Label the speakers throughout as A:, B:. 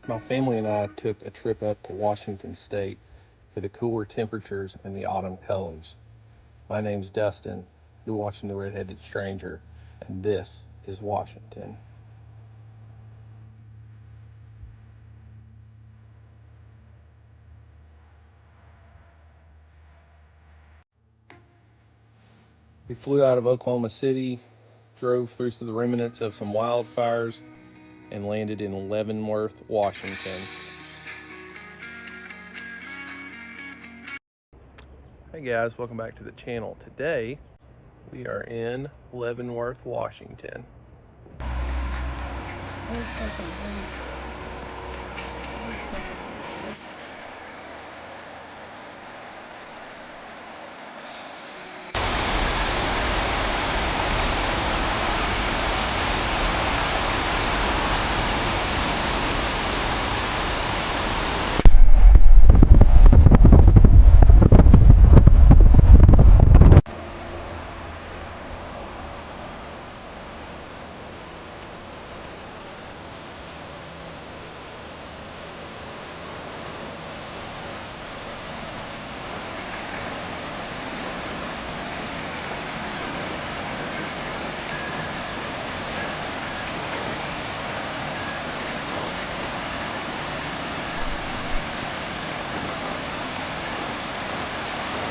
A: My family and I took a trip up to Washington State for the cooler temperatures and the autumn colors. My name's Dustin. You're watching The Red-Headed Stranger, and this is Washington. We flew out of Oklahoma City, drove through the remnants of some wildfires, and landed in Leavenworth, Washington. Hey guys, welcome back to the channel. Today, we are in Leavenworth, Washington.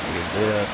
A: Look at this.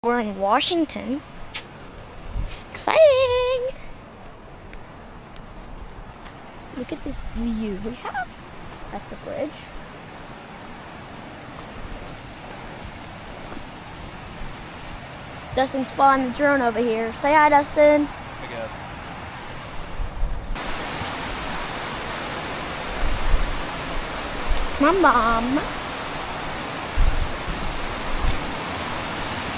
B: We're in Washington. Exciting! Look at this view we have. That's the bridge. Dustin's flying the drone over here. Say hi, Dustin.
A: Hey guys.
B: It's my mom.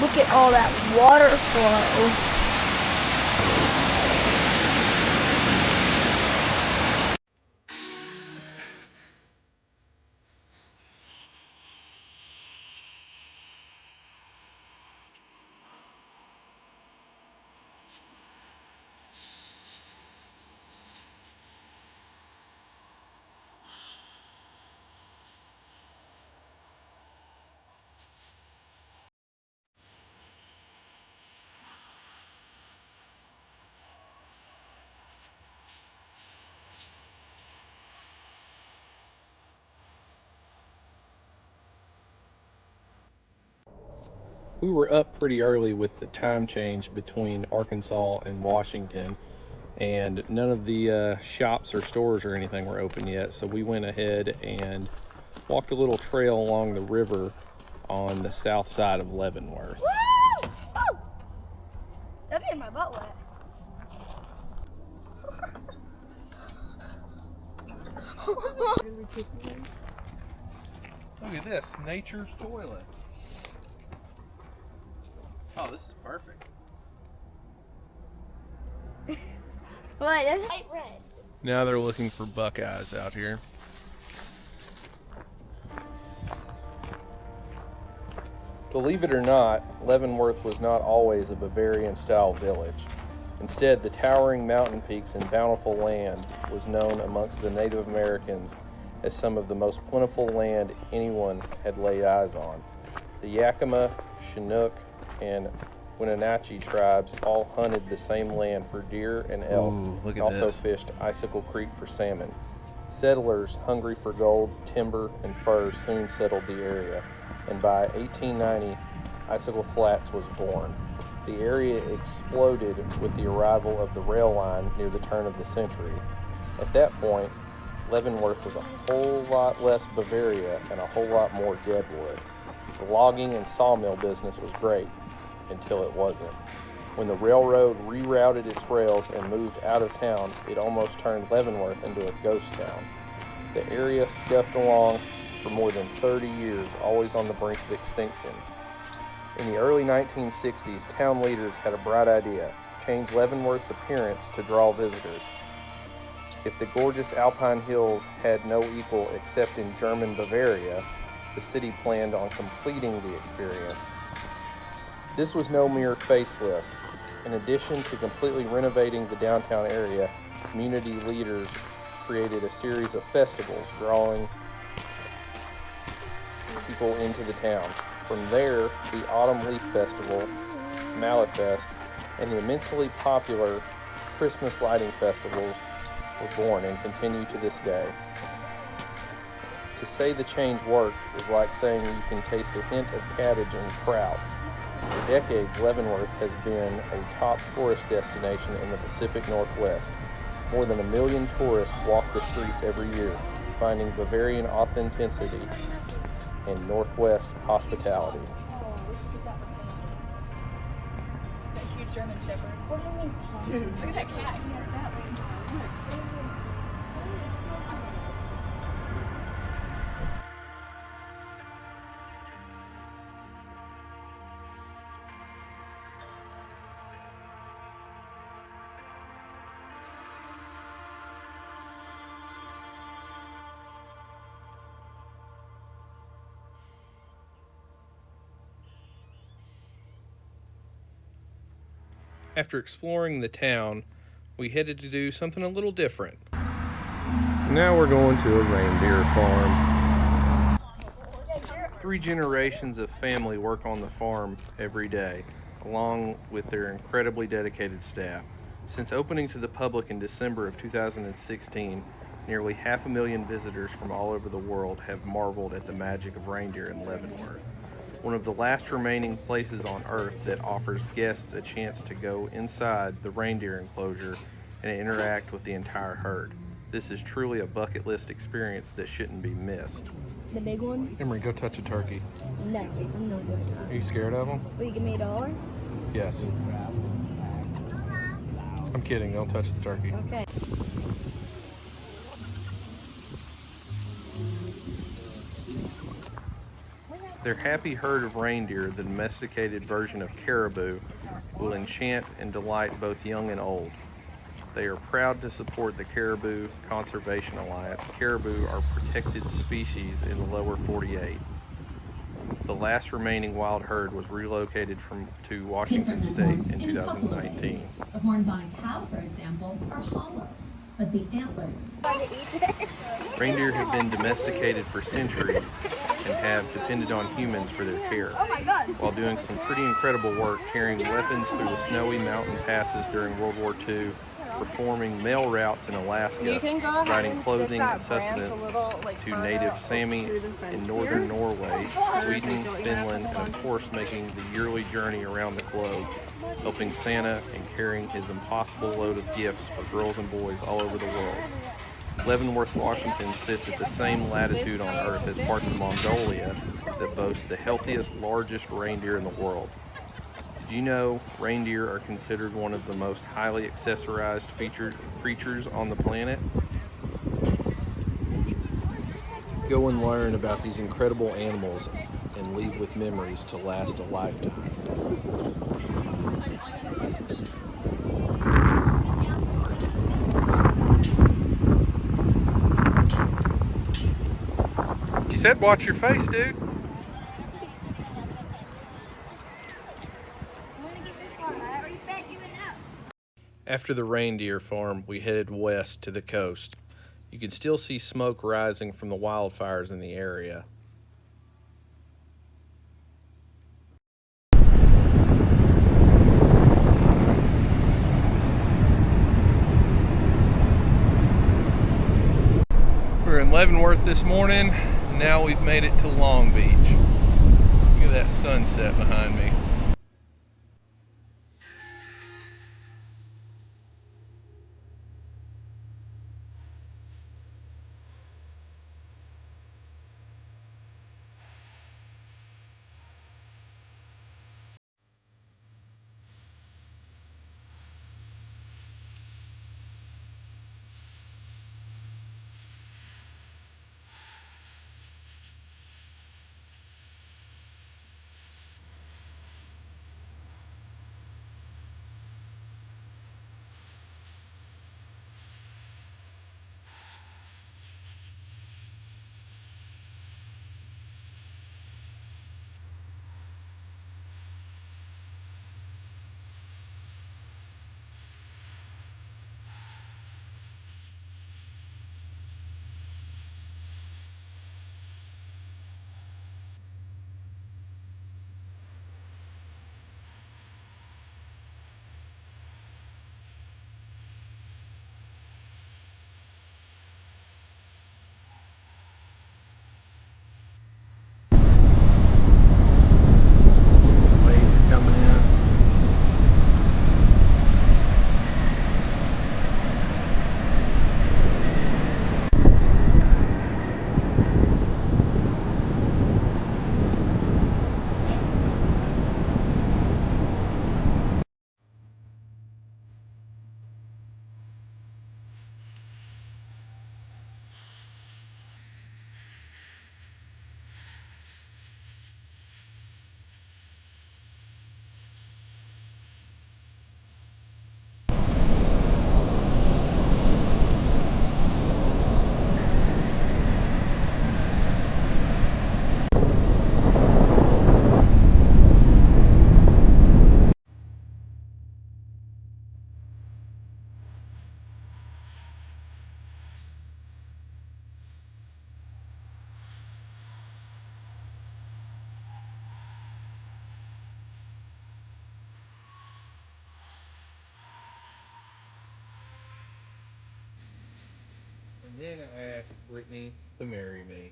B: Look at all that water flow.
A: We were up pretty early with the time change between Arkansas and Washington, and none of the shops or stores or anything were open yet, so we went ahead and walked a little trail along the river on the south side of Leavenworth.
B: Woo! Woo! That made my butt wet.
A: Look at this, nature's toilet. Oh, this is perfect.
B: Wait, there's light red.
A: Now they're looking for buckeyes out here. Believe it or not, Leavenworth was not always a Bavarian-style village. Instead, the towering mountain peaks and bountiful land was known amongst the Native Americans as some of the most plentiful land anyone had laid eyes on. The Yakima, Chinook, and Wenatchee tribes all hunted the same land for deer and elk.
C: Ooh, look at
A: also
C: this.
A: fished Icicle Creek for salmon. Settlers hungry for gold, timber, and furs soon settled the area, and by 1890, Icicle Flats was born. The area exploded with the arrival of the rail line near the turn of the century. At that point, Leavenworth was a whole lot less Bavaria and a whole lot more deadwood. The logging and sawmill business was great, until it wasn't. When the railroad rerouted its rails and moved out of town, it almost turned Leavenworth into a ghost town. The area scuffed along for more than 30 years, always on the brink of extinction. In the early 1960s, town leaders had a bright idea: change Leavenworth's appearance to draw visitors. If the gorgeous alpine hills had no equal except in German Bavaria, the city planned on completing the experience. This was no mere facelift. In addition to completely renovating the downtown area, community leaders created a series of festivals drawing people into the town. From there, the Autumn Leaf Festival, Malifest, and the immensely popular Christmas lighting festivals were born and continue to this day. To say the change worked is like saying you can taste a hint of cabbage in kraut. For decades, Leavenworth has been a top tourist destination in the Pacific Northwest. More than 1 million tourists walk the streets every year, finding Bavarian authenticity and Northwest hospitality.
C: That huge German Shepherd.
B: What do you mean possible?
C: Look at that cat. He has that one.
A: After exploring the town, we headed to do something a little different. Now we're going to a reindeer farm. 3 generations of family work on the farm every day, along with their incredibly dedicated staff. Since opening to the public in December of 2016, nearly 500,000 visitors from all over the world have marveled at the magic of reindeer in Leavenworth, one of the last remaining places on Earth that offers guests a chance to go inside the reindeer enclosure and interact with the entire herd. This is truly a bucket list experience that shouldn't be missed.
B: The big one?
A: Emery, go touch a turkey.
B: No, I'm not doing that.
A: Are you scared of them?
B: Will you give me $1?
A: Yes. I'm kidding, don't touch the turkey.
B: Okay.
A: Their happy herd of reindeer, the domesticated version of caribou, will enchant and delight both young and old. They are proud to support the Caribou Conservation Alliance. Caribou are protected species in the lower 48. The last remaining wild herd was relocated to Washington State in 2019.
D: The horns on a cow, for example, are hollow, but the antlers.
A: Reindeer have been domesticated for centuries and have depended on humans for their care, while doing some pretty incredible work carrying weapons through the snowy mountain passes during World War II, performing mail routes in Alaska, providing clothing and sustenance to native Sami in northern Norway, Sweden, Finland, and of course making the yearly journey around the globe, helping Santa and carrying his impossible load of gifts for girls and boys all over the world. Leavenworth, Washington sits at the same latitude on Earth as parts of Mongolia that boast the healthiest, largest reindeer in the world. Did you know reindeer are considered one of the most highly accessorized creatures on the planet? Go and learn about these incredible animals and leave with memories to last a lifetime. You said watch your face, dude. After the reindeer farm, we headed west to the coast. You could still see smoke rising from the wildfires in the area. We're in Leavenworth this morning. Now we've made it to Long Beach. Look at that sunset behind me. Waves coming in. And then I asked Brittany to marry me.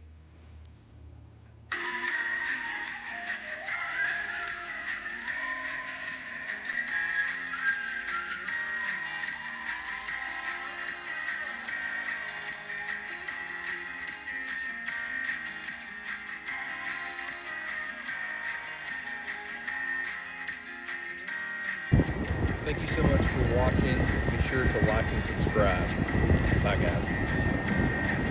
A: Thank you so much for watching. Be sure to like and subscribe. Bye, guys.